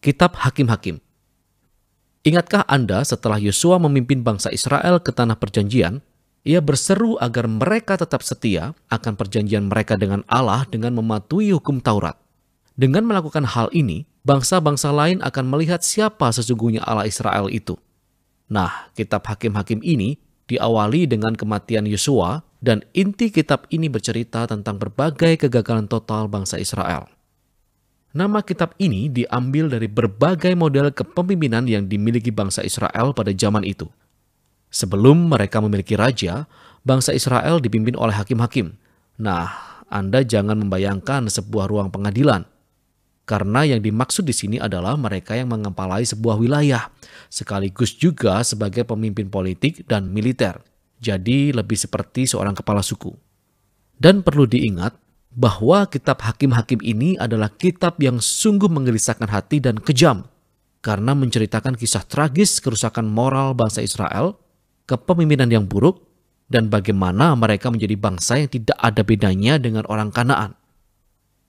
Kitab Hakim-Hakim. Ingatkah Anda setelah Yosua memimpin bangsa Israel ke tanah perjanjian, ia berseru agar mereka tetap setia akan perjanjian mereka dengan Allah dengan mematuhi hukum Taurat. Dengan melakukan hal ini, bangsa-bangsa lain akan melihat siapa sesungguhnya Allah Israel itu. Nah, kitab Hakim-Hakim ini diawali dengan kematian Yosua dan inti kitab ini bercerita tentang berbagai kegagalan total bangsa Israel. Nama kitab ini diambil dari berbagai model kepemimpinan yang dimiliki bangsa Israel pada zaman itu. Sebelum mereka memiliki raja, bangsa Israel dipimpin oleh hakim-hakim. Nah, Anda jangan membayangkan sebuah ruang pengadilan. Karena yang dimaksud di sini adalah mereka yang mengepalai sebuah wilayah, sekaligus juga sebagai pemimpin politik dan militer. Jadi lebih seperti seorang kepala suku. Dan perlu diingat bahwa kitab Hakim-Hakim ini adalah kitab yang sungguh menggelisahkan hati dan kejam. Karena menceritakan kisah tragis kerusakan moral bangsa Israel, kepemimpinan yang buruk, dan bagaimana mereka menjadi bangsa yang tidak ada bedanya dengan orang Kanaan.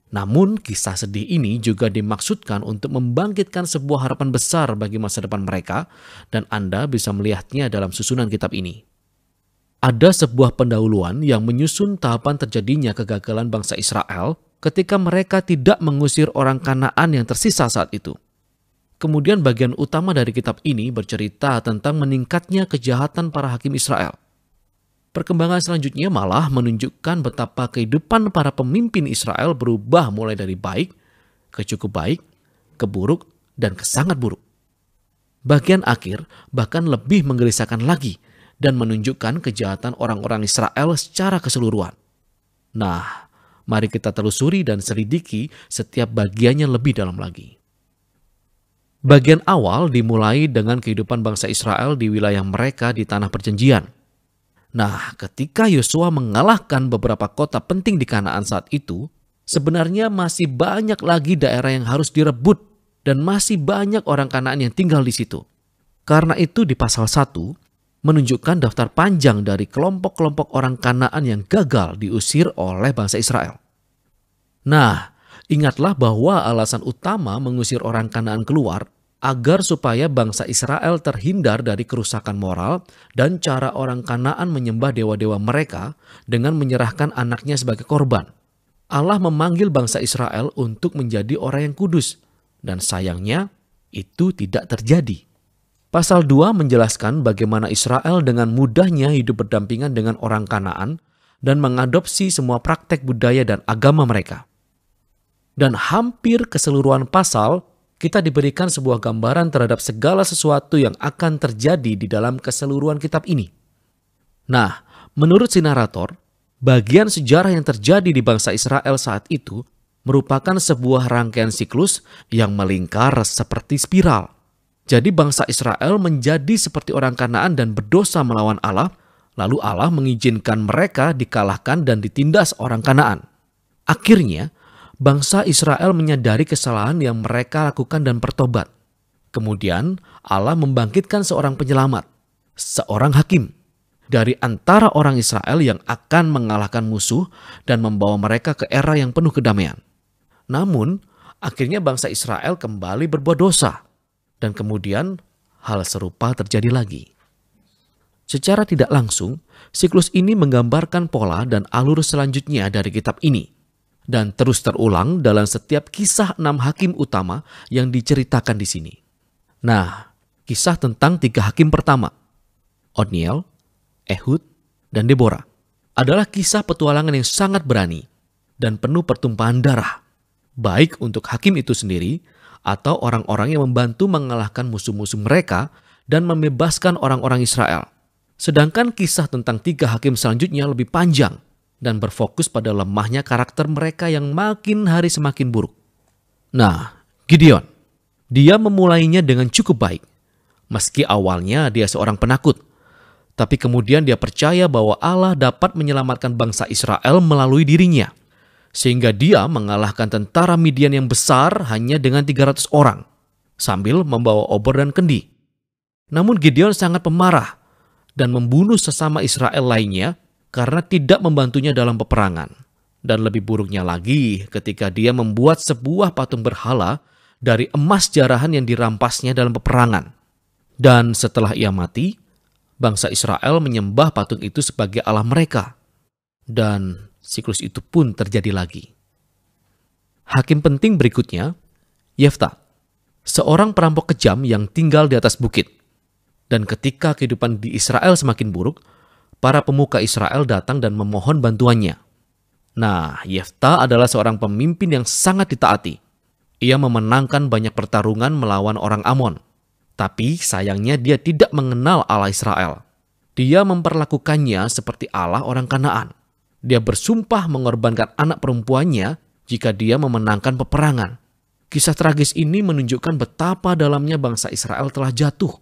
Namun kisah sedih ini juga dimaksudkan untuk membangkitkan sebuah harapan besar bagi masa depan mereka, dan Anda bisa melihatnya dalam susunan kitab ini. Ada sebuah pendahuluan yang menyusun tahapan terjadinya kegagalan bangsa Israel ketika mereka tidak mengusir orang Kanaan yang tersisa saat itu. Kemudian bagian utama dari kitab ini bercerita tentang meningkatnya kejahatan para hakim Israel. Perkembangan selanjutnya malah menunjukkan betapa kehidupan para pemimpin Israel berubah mulai dari baik, ke cukup baik, ke buruk, dan ke sangat buruk. Bagian akhir bahkan lebih menggelisahkan lagi dan menunjukkan kejahatan orang-orang Israel secara keseluruhan. Nah, mari kita telusuri dan selidiki setiap bagiannya lebih dalam lagi. Bagian awal dimulai dengan kehidupan bangsa Israel di wilayah mereka di tanah perjanjian. Nah, ketika Yosua mengalahkan beberapa kota penting di Kanaan saat itu, sebenarnya masih banyak lagi daerah yang harus direbut dan masih banyak orang Kanaan yang tinggal di situ. Karena itu di pasal 1 menunjukkan daftar panjang dari kelompok-kelompok orang Kanaan yang gagal diusir oleh bangsa Israel. Nah, ingatlah bahwa alasan utama mengusir orang Kanaan keluar agar supaya bangsa Israel terhindar dari kerusakan moral dan cara orang Kanaan menyembah dewa-dewa mereka dengan menyerahkan anaknya sebagai korban. Allah memanggil bangsa Israel untuk menjadi orang yang kudus, dan sayangnya itu tidak terjadi. Pasal 2 menjelaskan bagaimana Israel dengan mudahnya hidup berdampingan dengan orang Kanaan dan mengadopsi semua praktek budaya dan agama mereka. Dan hampir keseluruhan pasal, kita diberikan sebuah gambaran terhadap segala sesuatu yang akan terjadi di dalam keseluruhan kitab ini. Nah, menurut si narator, bagian sejarah yang terjadi di bangsa Israel saat itu merupakan sebuah rangkaian siklus yang melingkar seperti spiral. Jadi bangsa Israel menjadi seperti orang Kanaan dan berdosa melawan Allah, lalu Allah mengizinkan mereka dikalahkan dan ditindas orang Kanaan. Akhirnya, bangsa Israel menyadari kesalahan yang mereka lakukan dan bertobat. Kemudian Allah membangkitkan seorang penyelamat, seorang hakim, dari antara orang Israel yang akan mengalahkan musuh dan membawa mereka ke era yang penuh kedamaian. Namun, akhirnya bangsa Israel kembali berbuat dosa. Dan kemudian hal serupa terjadi lagi. Secara tidak langsung, siklus ini menggambarkan pola dan alur selanjutnya dari kitab ini. Dan terus terulang dalam setiap kisah 6 hakim utama yang diceritakan di sini. Nah, kisah tentang 3 hakim pertama, Otniel, Ehud, dan Deborah, adalah kisah petualangan yang sangat berani dan penuh pertumpahan darah, baik untuk hakim itu sendiri atau orang-orang yang membantu mengalahkan musuh-musuh mereka dan membebaskan orang-orang Israel. Sedangkan kisah tentang 3 hakim selanjutnya lebih panjang dan berfokus pada lemahnya karakter mereka yang makin hari semakin buruk. Nah, Gideon, dia memulainya dengan cukup baik. Meski awalnya dia seorang penakut, tapi kemudian dia percaya bahwa Allah dapat menyelamatkan bangsa Israel melalui dirinya. Sehingga dia mengalahkan tentara Midian yang besar hanya dengan 300 orang, sambil membawa obor dan kendi. Namun Gideon sangat pemarah dan membunuh sesama Israel lainnya karena tidak membantunya dalam peperangan. Dan lebih buruknya lagi ketika dia membuat sebuah patung berhala dari emas jarahan yang dirampasnya dalam peperangan. Dan setelah ia mati, bangsa Israel menyembah patung itu sebagai Allah mereka. Dan siklus itu pun terjadi lagi. Hakim penting berikutnya, Yefta, seorang perampok kejam yang tinggal di atas bukit. Dan ketika kehidupan di Israel semakin buruk, para pemuka Israel datang dan memohon bantuannya. Nah, Yefta adalah seorang pemimpin yang sangat ditaati. Ia memenangkan banyak pertarungan melawan orang Amon. Tapi sayangnya dia tidak mengenal Allah Israel. Dia memperlakukannya seperti Allah orang Kanaan. Dia bersumpah mengorbankan anak perempuannya jika dia memenangkan peperangan. Kisah tragis ini menunjukkan betapa dalamnya bangsa Israel telah jatuh.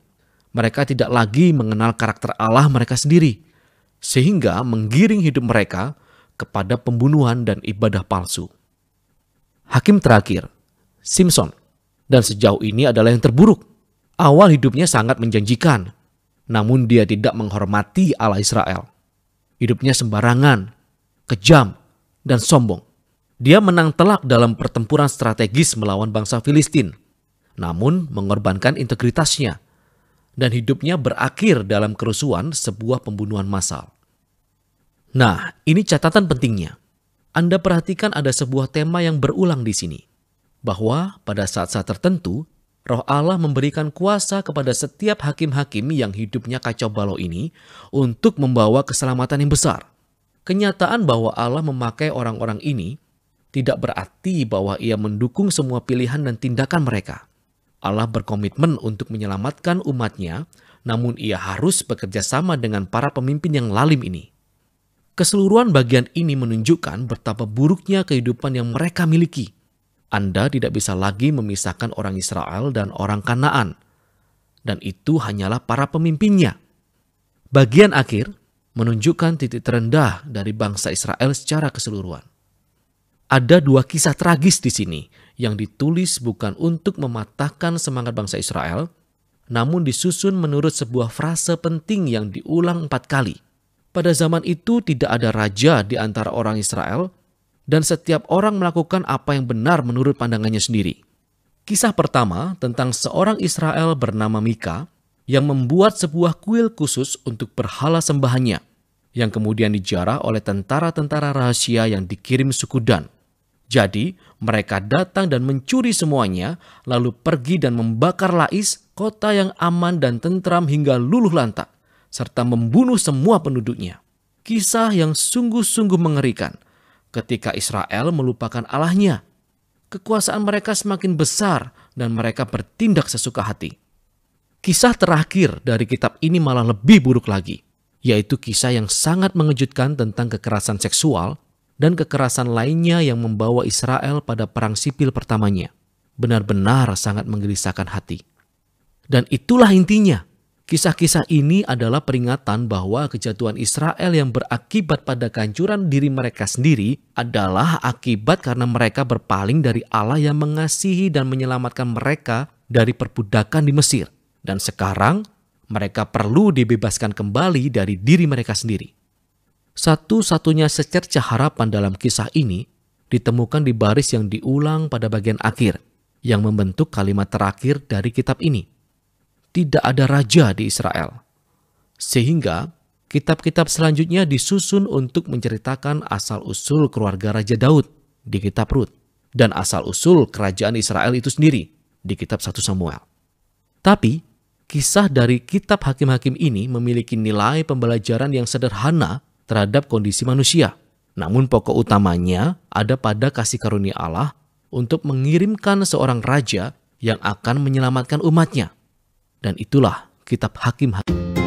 Mereka tidak lagi mengenal karakter Allah mereka sendiri, sehingga menggiring hidup mereka kepada pembunuhan dan ibadah palsu. Hakim terakhir, Simson, dan sejauh ini adalah yang terburuk. Awal hidupnya sangat menjanjikan, namun dia tidak menghormati Allah Israel. Hidupnya sembarangan, kejam, dan sombong. Dia menang telak dalam pertempuran strategis melawan bangsa Filistin, namun mengorbankan integritasnya, dan hidupnya berakhir dalam kerusuhan sebuah pembunuhan massal. Nah, ini catatan pentingnya. Anda perhatikan ada sebuah tema yang berulang di sini, bahwa pada saat-saat tertentu, Roh Allah memberikan kuasa kepada setiap hakim-hakim yang hidupnya kacau balau ini untuk membawa keselamatan yang besar. Kenyataan bahwa Allah memakai orang-orang ini tidak berarti bahwa ia mendukung semua pilihan dan tindakan mereka. Allah berkomitmen untuk menyelamatkan umatnya, namun ia harus bekerja sama dengan para pemimpin yang lalim ini. Keseluruhan bagian ini menunjukkan betapa buruknya kehidupan yang mereka miliki. Anda tidak bisa lagi memisahkan orang Israel dan orang Kanaan. Dan itu hanyalah para pemimpinnya. Bagian akhir menunjukkan titik terendah dari bangsa Israel secara keseluruhan. Ada dua kisah tragis di sini yang ditulis bukan untuk mematahkan semangat bangsa Israel, namun disusun menurut sebuah frase penting yang diulang 4 kali. Pada zaman itu tidak ada raja di antara orang Israel, dan setiap orang melakukan apa yang benar menurut pandangannya sendiri. Kisah pertama tentang seorang Israel bernama Mika yang membuat sebuah kuil khusus untuk berhala sembahannya, yang kemudian dijarah oleh tentara-tentara rahasia yang dikirim suku Dan. Jadi, mereka datang dan mencuri semuanya, lalu pergi dan membakar Lais, kota yang aman dan tentram hingga luluh lantak, serta membunuh semua penduduknya. Kisah yang sungguh-sungguh mengerikan. Ketika Israel melupakan Allahnya, kekuasaan mereka semakin besar dan mereka bertindak sesuka hati. Kisah terakhir dari kitab ini malah lebih buruk lagi, yaitu kisah yang sangat mengejutkan tentang kekerasan seksual dan kekerasan lainnya yang membawa Israel pada perang sipil pertamanya. Benar-benar sangat menggelisahkan hati. Dan itulah intinya. Kisah-kisah ini adalah peringatan bahwa kejatuhan Israel yang berakibat pada kehancuran diri mereka sendiri adalah akibat karena mereka berpaling dari Allah yang mengasihi dan menyelamatkan mereka dari perbudakan di Mesir. Dan sekarang mereka perlu dibebaskan kembali dari diri mereka sendiri. Satu-satunya secercah harapan dalam kisah ini ditemukan di baris yang diulang pada bagian akhir yang membentuk kalimat terakhir dari kitab ini. Tidak ada raja di Israel. Sehingga kitab-kitab selanjutnya disusun untuk menceritakan asal-usul keluarga Raja Daud di kitab Rut dan asal-usul kerajaan Israel itu sendiri di kitab 1 Samuel. Tapi kisah dari kitab hakim-hakim ini memiliki nilai pembelajaran yang sederhana terhadap kondisi manusia. Namun pokok utamanya ada pada kasih karunia Allah untuk mengirimkan seorang raja yang akan menyelamatkan umatnya. Dan itulah kitab Hakim-Hakim.